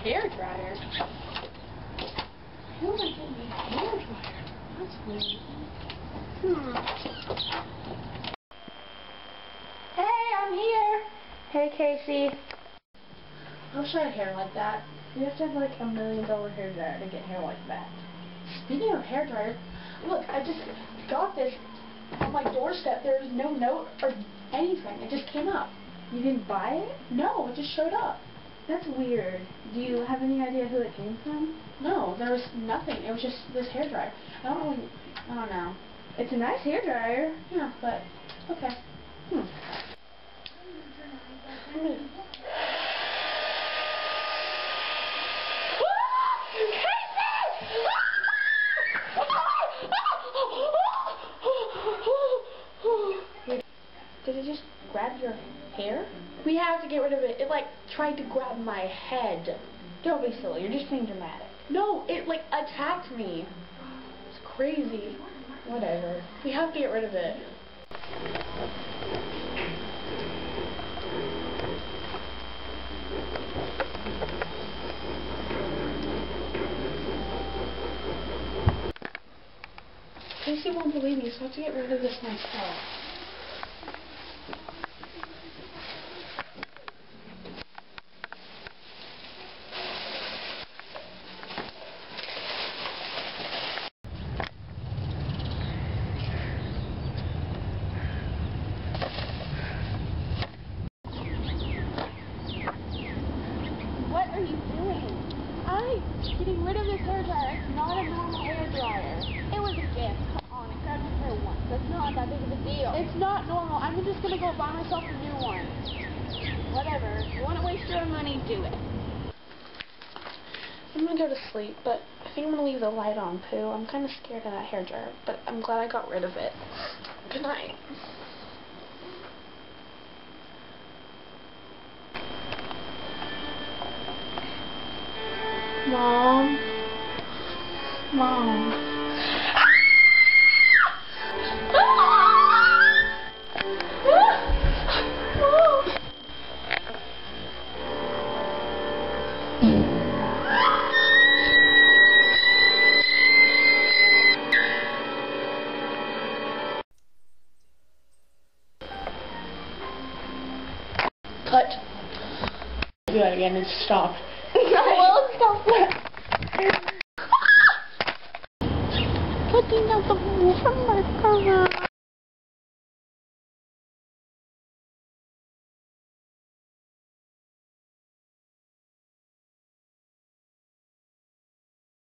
Hairdryer? Who am I getting a hairdryer? That's weird. Hey, I'm here. Hey, Kasey. I wish I had hair like that. You have to have like $1 million hairdryer to get hair like that. Speaking of hairdryers, look, I just got this on my doorstep. There's no note or anything. It just came up. You didn't buy it? No, it just showed up. That's weird. Do you have any idea who it came from? No, there was nothing. It was just this hairdryer. I don't know. It's a nice hairdryer. Yeah, but okay. Did it just grab your hair? We have to get rid of it. It like tried to grab my head. Don't be silly. You're just being dramatic. No, it like attacked me. It's crazy. Whatever. We have to get rid of it. Kasey won't believe me, so I have to get rid of this myself. What are you doing? I'm getting rid of this hairdryer. It's not a normal hairdryer. It was a gift. Come on, it grabbed your hair once. That's not that big of a deal. It's not normal. I'm just gonna go buy myself a new one. Whatever. You want to waste your own money, do it. I'm gonna go to sleep, but I think I'm gonna leave the light on, Pooh. I'm kind of scared of that hairdryer, but I'm glad I got rid of it. Good night. Mom. Cut. Do that again and stop. Well, stop it. Cutting out the wool from my